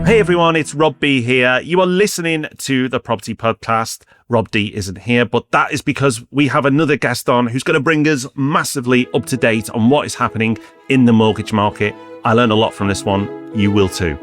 Hey everyone, it's Rob B here. You are listening to the Property Podcast. Rob D isn't here, but that is because we have another guest on who's going to bring us massively up to date on what is happening in the mortgage market. I learned a lot from this one. You will too.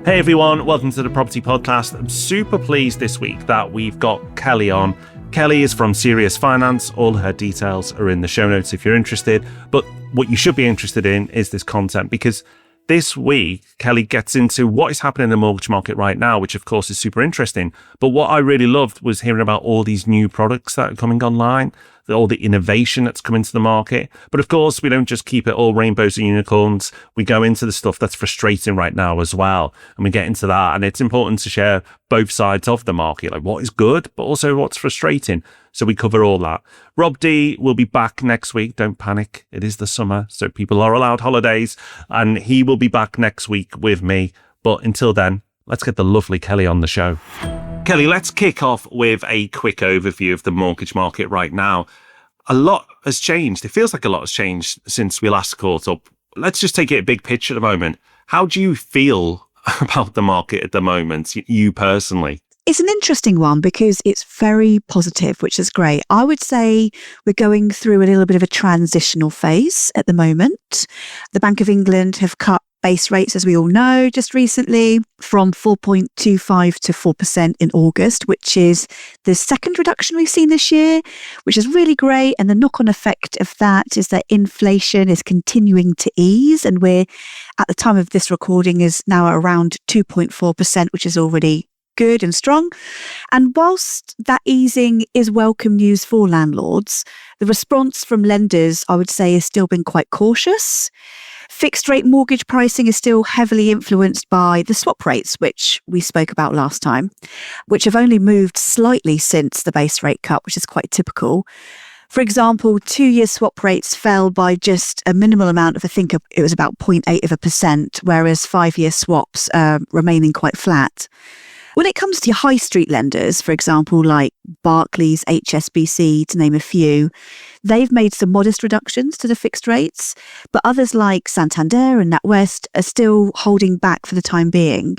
Hey everyone, welcome to the Property Podcast. I'm super pleased this week that we've got Kelly on. Kelly is from Sirius Finance. All her details are in the show notes if you're interested. But what you should be interested in is this content, because this week, Kelly gets into what is happening in the mortgage market right now, which of course is super interesting. But what I really loved was hearing about all these new products that are coming online, all the innovation that's come into the market. But of course, we don't just keep it all rainbows and unicorns. We go into the stuff that's frustrating right now as well. And we get into that. And it's important to share both sides of the market, like what is good, but also what's frustrating. So we cover all that. Rob D will be back next week. Don't panic. It is the summer, so people are allowed holidays. And he will be back next week with me. But until then, let's get the lovely Kelly on the show. Kelly, let's kick off with a quick overview of the mortgage market right now. A lot has changed. It feels like a lot has changed since we last caught up. Let's just take it a big picture at the moment. How do you feel about the market at the moment, you personally? It's an interesting one because it's very positive, which is great. I would say we're going through a little bit of a transitional phase at the moment. The Bank of England have cut base rates, as we all know, just recently from 4.25 to 4% in August, which is the second reduction we've seen this year, which is really great. And the knock-on effect of that is that inflation is continuing to ease. And we're, at the time of this recording, is now around 2.4%, which is already good and strong. And whilst that easing is welcome news for landlords, the response from lenders, I would say, has still been quite cautious. Fixed rate mortgage pricing is still heavily influenced by the swap rates, which we spoke about last time, which have only moved slightly since the base rate cut, which is quite typical. For example, 2-year swap rates fell by just a minimal amount of, I think it was about 0.8%, whereas 5-year swaps are remaining quite flat. When it comes to your high street lenders, for example, like Barclays, HSBC, to name a few, they've made some modest reductions to the fixed rates, but others like Santander and NatWest are still holding back for the time being.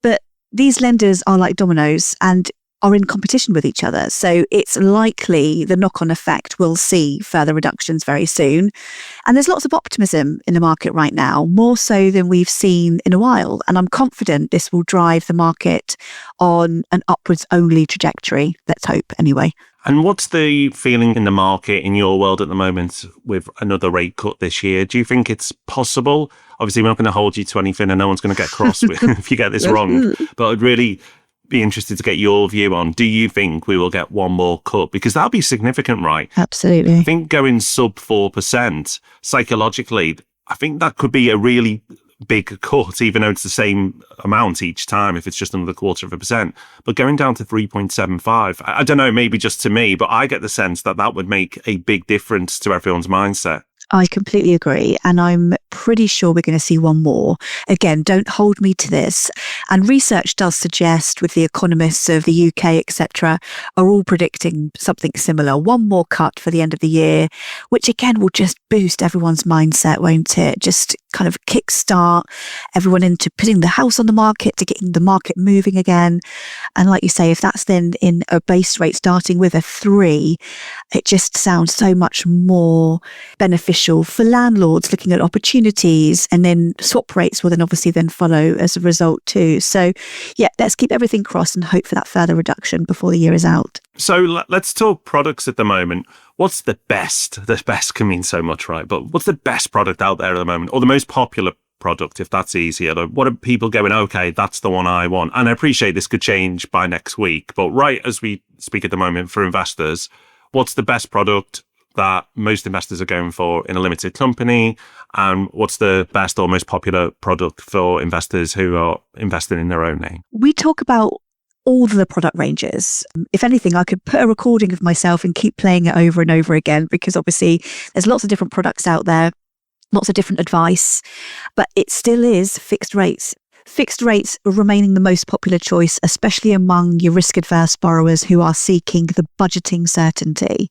But these lenders are like dominoes and are in competition with each other. So it's likely the knock-on effect will see further reductions very soon. And there's lots of optimism in the market right now, more so than we've seen in a while. And I'm confident this will drive the market on an upwards only trajectory. Let's hope anyway. And what's the feeling in the market in your world at the moment with another rate cut this year? Do you think it's possible? Obviously, we're not going to hold you to anything and no one's going to get cross if you get this wrong. But I'd really be interested to get your view on, do you think we will get one more cut? Because that'll be significant, right? Absolutely. I think going sub 4%, psychologically, I think that could be a really big cut, even though it's the same amount each time, if it's just another 0.25%. But going down to 3.75, I don't know, maybe just to me, but I get the sense that that would make a big difference to everyone's mindset. I completely agree. And I'm pretty sure we're going to see one more. Again, don't hold me to this. And research does suggest, with the economists of the UK, etc., are all predicting something similar. One more cut for the end of the year, which again will just boost everyone's mindset, won't it? Just kind of kickstart everyone into putting the house on the market, to getting the market moving again. And like you say, if that's then in a base rate starting with a 3, it just sounds so much more beneficial for landlords looking at opportunities, and then swap rates will then obviously then follow as a result too. So yeah, let's keep everything crossed and hope for that further reduction before the year is out. So let's talk products at the moment. What's the best? The best can mean so much, right? But what's the best product out there at the moment, or the most popular product, if that's easier? Like, what are people going, okay, that's the one I want? And I appreciate this could change by next week, but right as we speak at the moment for investors, what's the best product that most investors are going for in a limited company? And what's the best or most popular product for investors who are investing in their own name? We talk about all the product ranges. If anything, I could put a recording of myself and keep playing it over and over again, because obviously there's lots of different products out there, lots of different advice, but it still is fixed rates. Fixed rates are remaining the most popular choice, especially among your risk-averse borrowers who are seeking the budgeting certainty.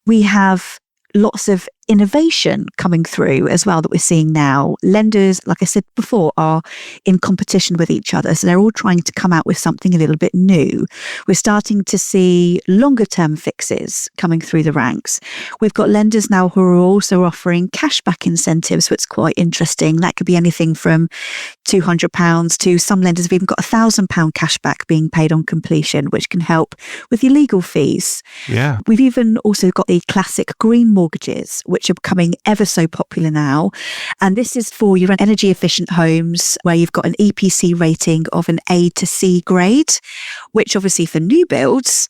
We have lots of innovation coming through as well that we're seeing now. Lenders, like I said before, are in competition with each other. So they're all trying to come out with something a little bit new. We're starting to see longer term fixes coming through the ranks. We've got lenders now who are also offering cashback incentives, so it's quite interesting. That could be anything from £200 to some lenders have even got £1,000 cashback being paid on completion, which can help with your legal fees. Yeah. We've even also got the classic green mortgages, which are becoming ever so popular now. And this is for your energy efficient homes where you've got an EPC rating of an A to C grade, which obviously for new builds,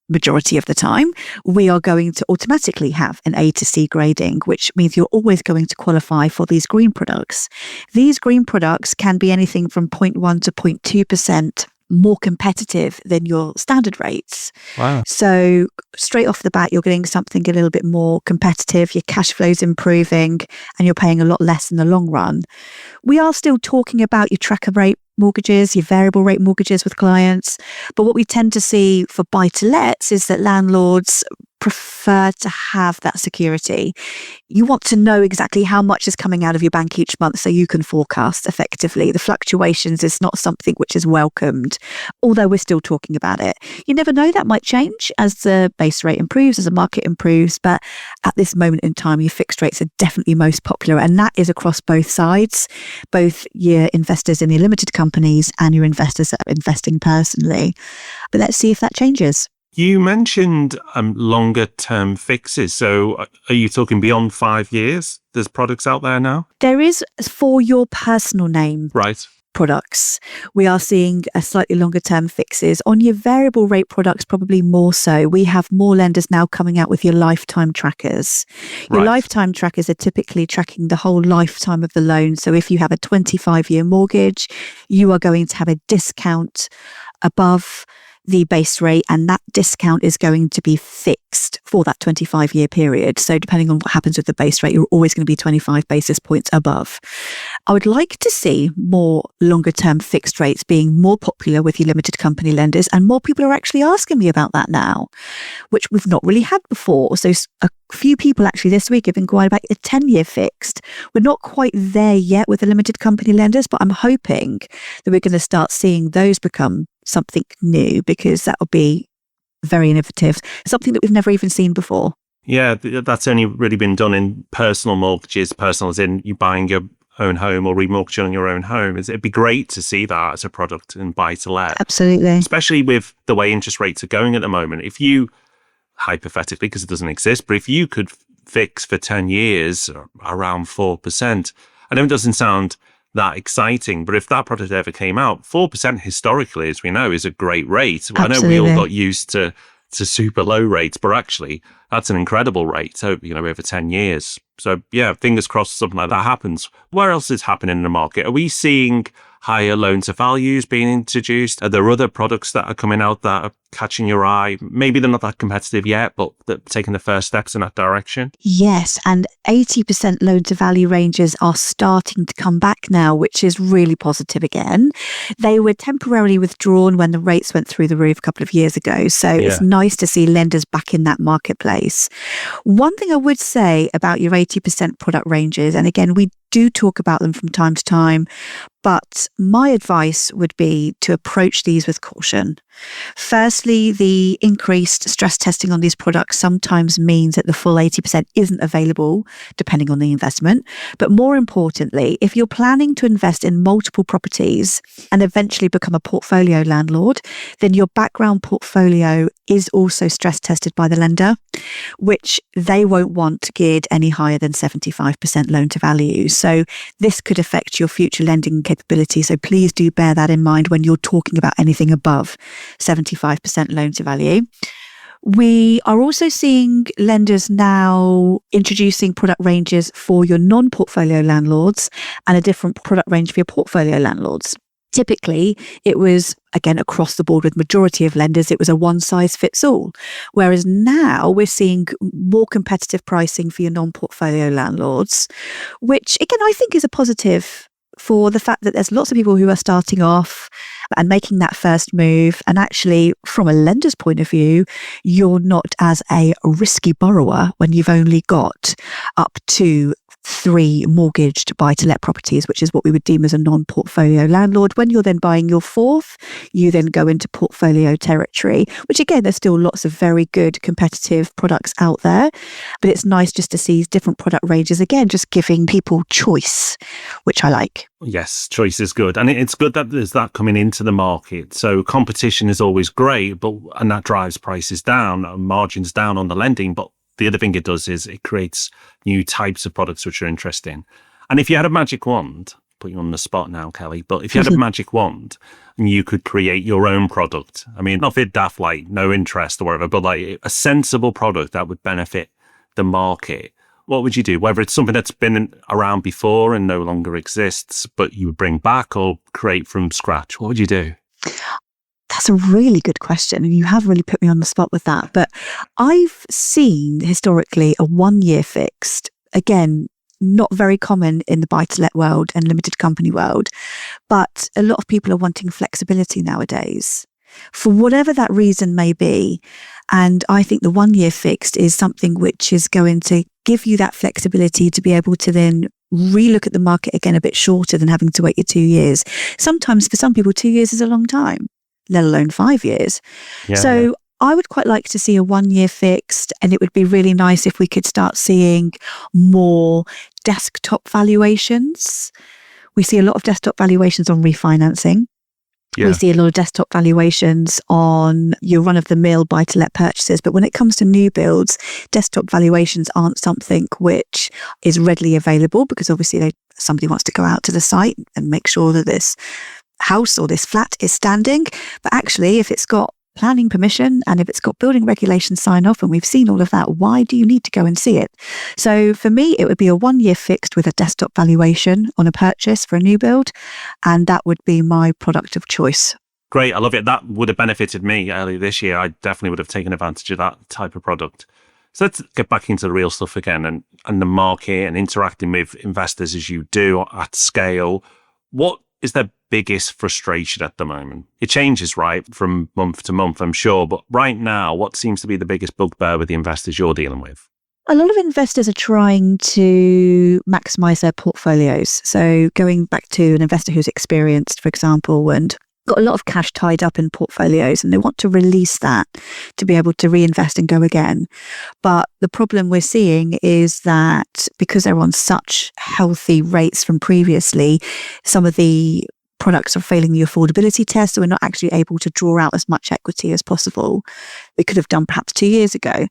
majority of the time, we are going to automatically have an A to C grading, which means you're always going to qualify for these green products. These green products can be anything from 0.1 to 0.2% more competitive than your standard rates. Wow. So straight off the bat, you're getting something a little bit more competitive, your cash flow's improving, and you're paying a lot less in the long run. We are still talking about your tracker rate mortgages, your variable rate mortgages with clients. But what we tend to see for buy-to-lets is that landlords prefer to have that security. You want to know exactly how much is coming out of your bank each month so you can forecast effectively. The fluctuations is not something which is welcomed, although we're still talking about it. You never know, that might change as the base rate improves, as the market improves, but at this moment in time, your fixed rates are definitely most popular, and that is across both sides, both your investors in your limited companies and your investors that are investing personally. But let's see if that changes. You mentioned longer term fixes. So are you talking beyond 5 years? There's products out there now? There is for your personal name. Right. Products. We are seeing a slightly longer term fixes. On your variable rate products, probably more so. We have more lenders now coming out with your lifetime trackers. Your lifetime trackers are typically tracking the whole lifetime of the loan. So if you have a 25-year mortgage, you are going to have a discount above the base rate, and that discount is going to be fixed for that 25-year period. So depending on what happens with the base rate, you're always going to be 25 basis points above. I would like to see more longer term fixed rates being more popular with your limited company lenders, and more people are actually asking me about that now, which we've not really had before. So a few people actually this week have inquired about a 10-year fixed. We're not quite there yet with the limited company lenders, but I'm hoping that we're going to start seeing those become something new, because that will be very innovative, something that we've never even seen before. Yeah, that's only really been done in personal mortgages, personal as in you buying your own home or remortgaging your own home. It'd be great to see that as a product in buy-to-let. Absolutely. Especially with the way interest rates are going at the moment. If you, hypothetically, because it doesn't exist, but if you could fix for 10 years around 4%, I know it doesn't sound that exciting, but if that product ever came out, 4% historically, as we know, is a great rate. Absolutely. I know we all got used to super low rates, but actually that's an incredible rate. So, over 10 years. So yeah, fingers crossed something like that happens. Where else is happening in the market? Are we seeing higher loan to values being introduced? Are there other products that are coming out that are catching your eye? Maybe they're not that competitive yet, but they're taking the first steps in that direction. Yes, and 80% loan to value ranges are starting to come back now, which is really positive again. They were temporarily withdrawn when the rates went through the roof a couple of years ago. So It's nice to see lenders back in that marketplace. One thing I would say about your 80% product ranges, and again, we do talk about them from time to time, but my advice would be to approach these with caution. Firstly, the increased stress testing on these products sometimes means that the full 80% isn't available, depending on the investment. But more importantly, if you're planning to invest in multiple properties and eventually become a portfolio landlord, then your background portfolio is also stress tested by the lender, which they won't want geared any higher than 75% loan to value. So this could affect your future lending capability. So please do bear that in mind when you're talking about anything above 75% loan to value. We are also seeing lenders now introducing product ranges for your non-portfolio landlords and a different product range for your portfolio landlords. Typically, it was, again, across the board with majority of lenders, it was a one size fits all. Whereas now we're seeing more competitive pricing for your non-portfolio landlords, which again, I think is a positive for the fact that there's lots of people who are starting off and making that first move. And actually, from a lender's point of view, you're not as a risky borrower when you've only got up to 3 mortgaged buy-to-let properties, which is what we would deem as a non-portfolio landlord. When you're then buying your 4th, you then go into portfolio territory, which again, there's still lots of very good competitive products out there, but it's nice just to see different product ranges, again, just giving people choice, which I like. Yes, choice is good. And it's good that there's that coming into the market. So competition is always great, and that drives prices down, margins down on the lending. But the other thing it does is it creates new types of products which are interesting. And if you had a magic wand, put you on the spot now, Kelly, but if you had a magic wand and you could create your own product, I mean, not a bit daft, like no interest or whatever, but like a sensible product that would benefit the market, what would you do? Whether it's something that's been around before and no longer exists, but you would bring back or create from scratch, what would you do? That's a really good question. And you have really put me on the spot with that. But I've seen historically a 1-year fixed, again, not very common in the buy-to-let world and limited company world. But a lot of people are wanting flexibility nowadays, for whatever that reason may be. And I think the 1-year fixed is something which is going to give you that flexibility to be able to then relook at the market again a bit shorter than having to wait your 2 years. Sometimes for some people, 2 years is a long time, let alone 5 years. So I would quite like to see a 1-year fixed, and it would be really nice if we could start seeing more desktop valuations. We see a lot of desktop valuations on refinancing. We see a lot of desktop valuations on your run-of-the-mill buy-to-let purchases. But when it comes to new builds, desktop valuations aren't something which is readily available, because obviously somebody wants to go out to the site and make sure that this house or this flat is standing. But actually, if it's got planning permission and if it's got building regulation sign off, and we've seen all of that, why do you need to go and see it? So for me, it would be a 1-year fixed with a desktop valuation on a purchase for a new build, and that would be my product of choice. Great, I love it. That would have benefited me earlier this year. I definitely would have taken advantage of that type of product. So let's get back into the real stuff again, and the market and interacting with investors as you do at scale. What is their biggest frustration at the moment? It changes, right, from month to month, I'm sure. But right now, what seems to be the biggest bugbear with the investors you're dealing with? A lot of investors are trying to maximize their portfolios. So going back to an investor who's experienced, for example, and got a lot of cash tied up in portfolios, and they want to release that to be able to reinvest and go again. But the problem we're seeing is that because they're on such healthy rates from previously, some of the products are failing the affordability test, so we're not actually able to draw out as much equity as possible we could have done perhaps 2 years ago.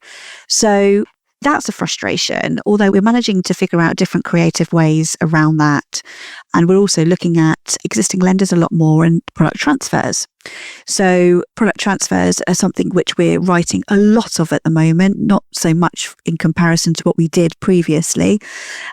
So that's a frustration, although we're managing to figure out different creative ways around that. And we're also looking at existing lenders a lot more and product transfers. So product transfers are something which we're writing a lot of at the moment, not so much in comparison to what we did previously,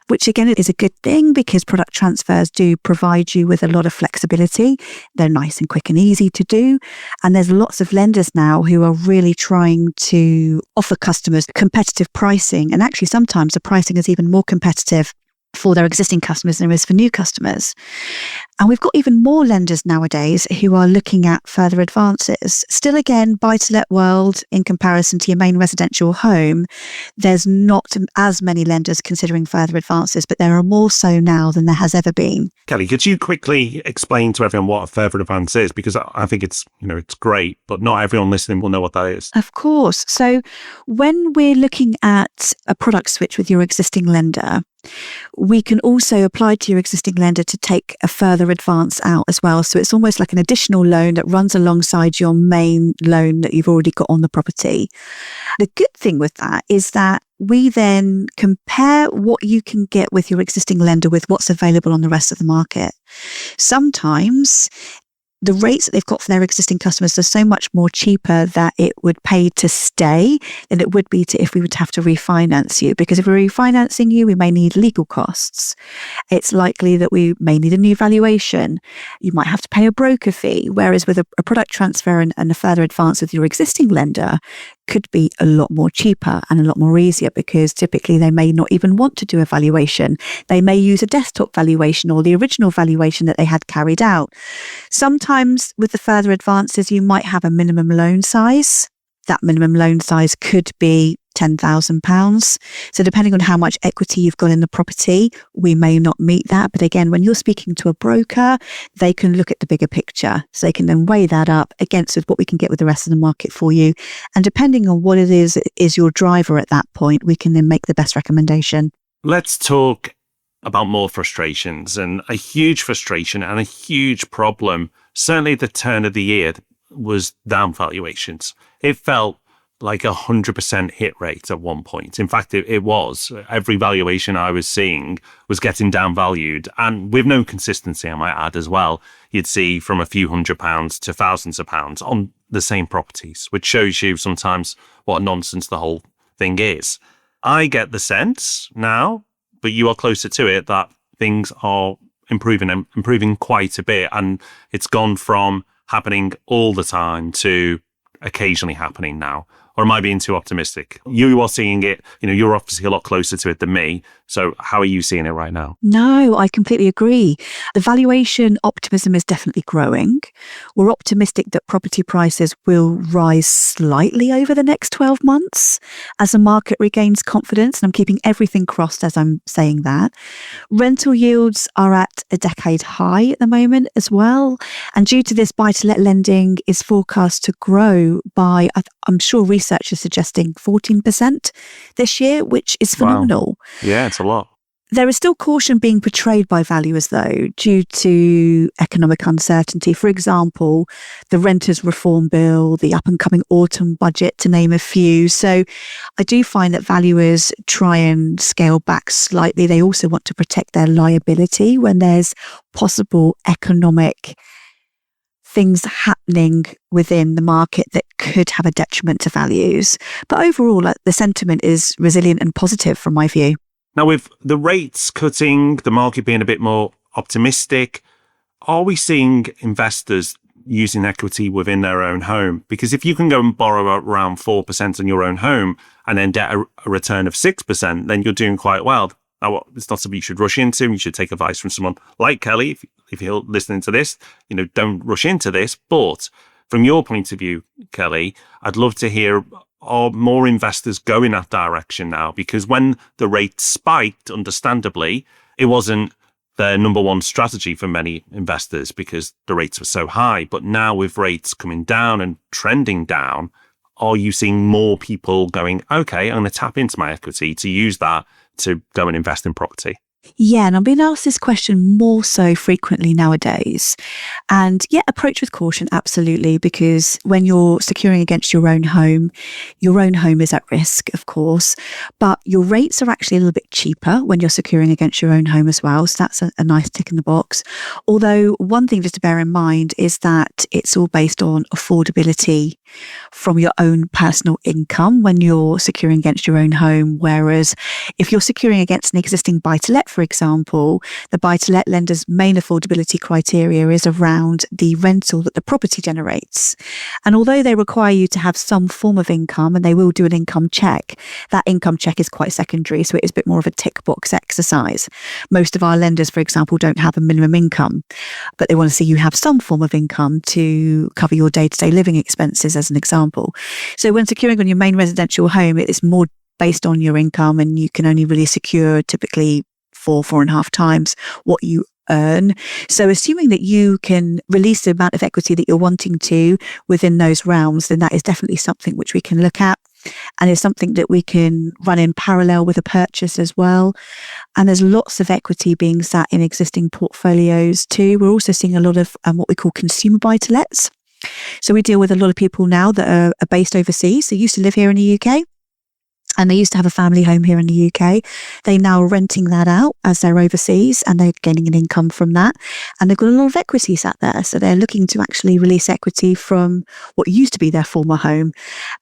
which again is a good thing because product transfers do provide you with a lot of flexibility. They're nice and quick and easy to do. And there's lots of lenders now who are really trying to offer customers competitive pricing. And actually sometimes the pricing is even more competitive for their existing customers than there is for new customers. And we've got even more lenders nowadays who are looking at further advances. Still again, buy-to-let world, in comparison to your main residential home, there's not as many lenders considering further advances, but there are more so now than there has ever been. Kelly, could you quickly explain to everyone what a further advance is? Because I think it's great, but not everyone listening will know what that is. Of course. So when we're looking at a product switch with your existing lender, we can also apply to your existing lender to take a further advance out as well. So it's almost like an additional loan that runs alongside your main loan that you've already got on the property. The good thing with that is that we then compare what you can get with your existing lender with what's available on the rest of the market. Sometimes the rates that they've got for their existing customers are so much more cheaper that it would pay to stay than it would be if we would have to refinance you. Because if we're refinancing you, we may need legal costs. It's likely that we may need a new valuation. You might have to pay a broker fee. Whereas with a product transfer and a further advance with your existing lender, could be a lot more cheaper and a lot more easier, because typically they may not even want to do a valuation. They may use a desktop valuation or the original valuation that they had carried out. Sometimes with the further advances, you might have a minimum loan size. That minimum loan size could be £10,000. So depending on how much equity you've got in the property, we may not meet that. But again, when you're speaking to a broker, they can look at the bigger picture. So they can then weigh that up against what we can get with the rest of the market for you. And depending on what it is your driver at that point, we can then make the best recommendation. Let's talk about more frustrations. And a huge frustration and a huge problem, certainly at the turn of the year, was down valuations. It felt like 100% hit rate at one point. In fact, it was. Every valuation I was seeing was getting downvalued, and with no consistency, I might add as well. You'd see from a few £100s to thousands of pounds on the same properties, which shows you sometimes what nonsense the whole thing is. I get the sense now, but you are closer to it, that things are improving quite a bit, and it's gone from happening all the time to occasionally happening now. Or am I being too optimistic? You are seeing it, you're obviously a lot closer to it than me. So how are you seeing it right now? No, I completely agree. The valuation optimism is definitely growing. We're optimistic that property prices will rise slightly over the next 12 months as the market regains confidence. And I'm keeping everything crossed as I'm saying that. Rental yields are at a decade high at the moment as well. And due to this, buy-to-let lending is forecast to grow by, I'm sure research is suggesting 14% this year, which is phenomenal. Wow. Yeah, it's a lot. There is still caution being portrayed by valuers, though, due to economic uncertainty. For example, the Renters Reform Bill, the up-and-coming autumn budget, to name a few. So I do find that valuers try and scale back slightly. They also want to protect their liability when there's possible economic things happening within the market that could have a detriment to values. But overall, the sentiment is resilient and positive from my view. Now, with the rates cutting, the market being a bit more optimistic, are we seeing investors using equity within their own home? Because if you can go and borrow around 4% on your own home and then get a return of 6%, then you're doing quite well. Now, it's not something you should rush into. You should take advice from someone like Kelly. If you're listening to this, don't rush into this. But from your point of view, Kelly, I'd love to hear, are more investors going that direction now? Because when the rates spiked, understandably, it wasn't their number one strategy for many investors because the rates were so high. But now with rates coming down and trending down, are you seeing more people going, okay, I'm going to tap into my equity to use that to go and invest in property? Yeah, and I'm being asked this question more so frequently nowadays. And yeah, approach with caution, absolutely, because when you're securing against your own home is at risk, of course, but your rates are actually a little bit cheaper when you're securing against your own home as well. So that's a nice tick in the box. Although one thing just to bear in mind is that it's all based on affordability from your own personal income when you're securing against your own home. Whereas if you're securing against an existing buy-to-let, for example, the buy-to-let lender's main affordability criteria is around the rental that the property generates. And although they require you to have some form of income, and they will do an income check, that income check is quite secondary, so it is a bit more of a tick box exercise. Most of our lenders, for example, don't have a minimum income, but they want to see you have some form of income to cover your day-to-day living expenses, as an example. So when securing on your main residential home, it is more based on your income, and you can only really secure typically 4.5 times what you earn. So assuming that you can release the amount of equity that you're wanting to within those realms, then that is definitely something which we can look at, and is something that we can run in parallel with a purchase as well. And there's lots of equity being sat in existing portfolios too. We're also seeing a lot of what we call consumer buy-to-lets. So we deal with a lot of people now that are based overseas. They used to live here in the UK. And they used to have a family home here in the UK. They're now renting that out as they're overseas and they're gaining an income from that. And they've got a lot of equity sat there. So they're looking to actually release equity from what used to be their former home.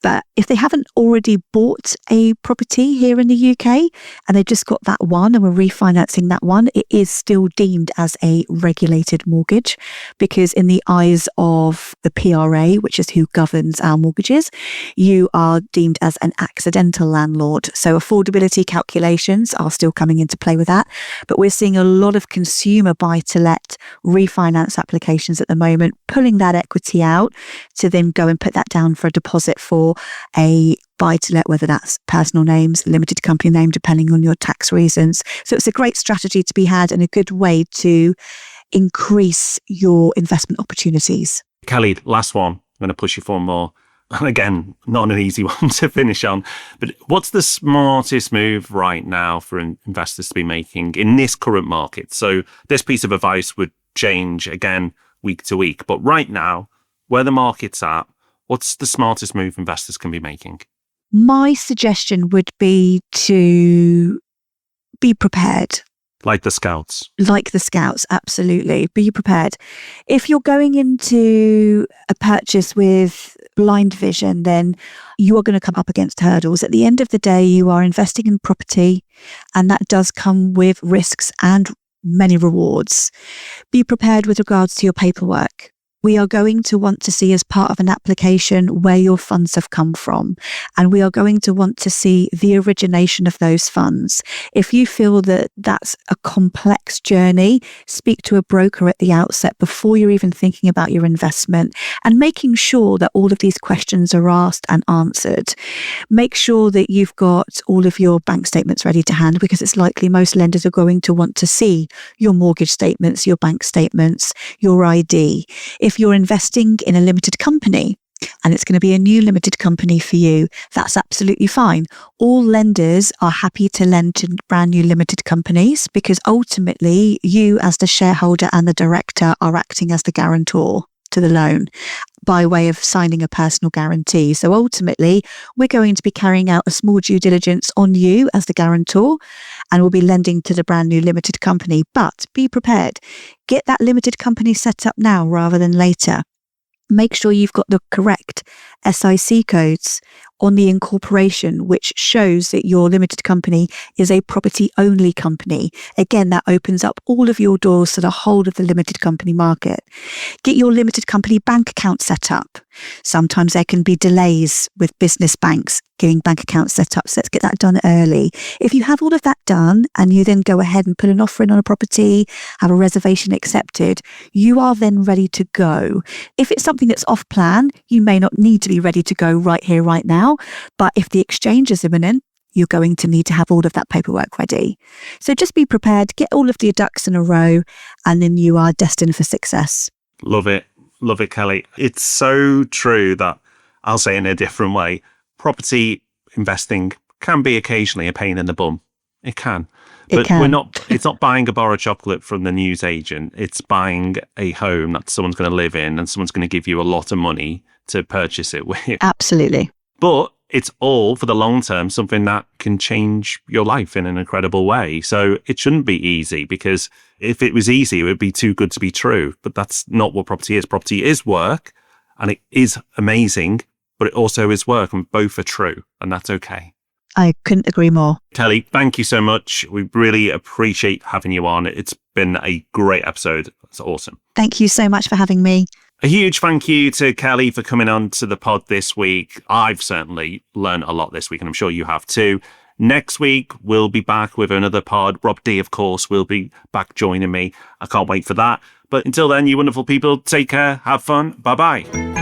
But if they haven't already bought a property here in the UK and they just got that one and we're refinancing that one, it is still deemed as a regulated mortgage, because in the eyes of the PRA, which is who governs our mortgages, you are deemed as an accidental landlord. So affordability calculations are still coming into play with that. But we're seeing a lot of consumer buy-to-let refinance applications at the moment, pulling that equity out to then go and put that down for a deposit for a buy-to-let, whether that's personal names, limited company name, depending on your tax reasons. So it's a great strategy to be had and a good way to increase your investment opportunities. Kelly, last one. I'm going to push you for more. And again, not an easy one to finish on, but what's the smartest move right now for investors to be making in this current market? So this piece of advice would change again week to week, but right now, where the market's at, what's the smartest move investors can be making? My suggestion would be to be prepared. Like the scouts. Like the scouts, absolutely. Be prepared. If you're going into a purchase with blind vision, then you are going to come up against hurdles. At the end of the day, you are investing in property, and that does come with risks and many rewards. Be prepared with regards to your paperwork. We are going to want to see as part of an application where your funds have come from, and we are going to want to see the origination of those funds. If you feel that that's a complex journey, speak to a broker at the outset before you're even thinking about your investment, and making sure that all of these questions are asked and answered. Make sure that you've got all of your bank statements ready to hand, because it's likely most lenders are going to want to see your mortgage statements, your bank statements, your ID. If you're investing in a limited company and it's going to be a new limited company for you, that's absolutely fine. All lenders are happy to lend to brand new limited companies, because ultimately you as the shareholder and the director are acting as the guarantor to the loan by way of signing a personal guarantee. So ultimately, we're going to be carrying out a small due diligence on you as the guarantor, and we'll be lending to the brand new limited company. But be prepared. Get that limited company set up now rather than later. Make sure you've got the correct SIC codes on the incorporation, which shows that your limited company is a property-only company. Again, that opens up all of your doors to the whole of the limited company market. Get your limited company bank account set up. Sometimes there can be delays with business banks getting bank accounts set up, so let's get that done early. If you have all of that done and you then go ahead and put an offer in on a property, have a reservation accepted, you are then ready to go. If it's something that's off plan, you may not need to be ready to go right here, right now. But if the exchange is imminent, you're going to need to have all of that paperwork ready. So just be prepared, get all of the ducks in a row, and then you are destined for success. Love it. Love it, Kelly. It's so true that, I'll say in a different way, property investing can be occasionally a pain in the bum. It can. But it's not buying a bar of chocolate from the newsagent. It's buying a home that someone's going to live in and someone's going to give you a lot of money to purchase it with. Absolutely. But it's all for the long term, something that can change your life in an incredible way. So it shouldn't be easy, because if it was easy, it would be too good to be true. But that's not what property is. Property is work, and it is amazing, but it also is work, and both are true, and that's okay. I couldn't agree more. Kelly, thank you so much. We really appreciate having you on. It's been a great episode. It's awesome. Thank you so much for having me. A huge thank you to Kelly for coming on to the pod this week. I've certainly learned a lot this week, and I'm sure you have too. Next week, we'll be back with another pod. Rob D, of course, will be back joining me. I can't wait for that. But until then, you wonderful people, take care, have fun. Bye-bye.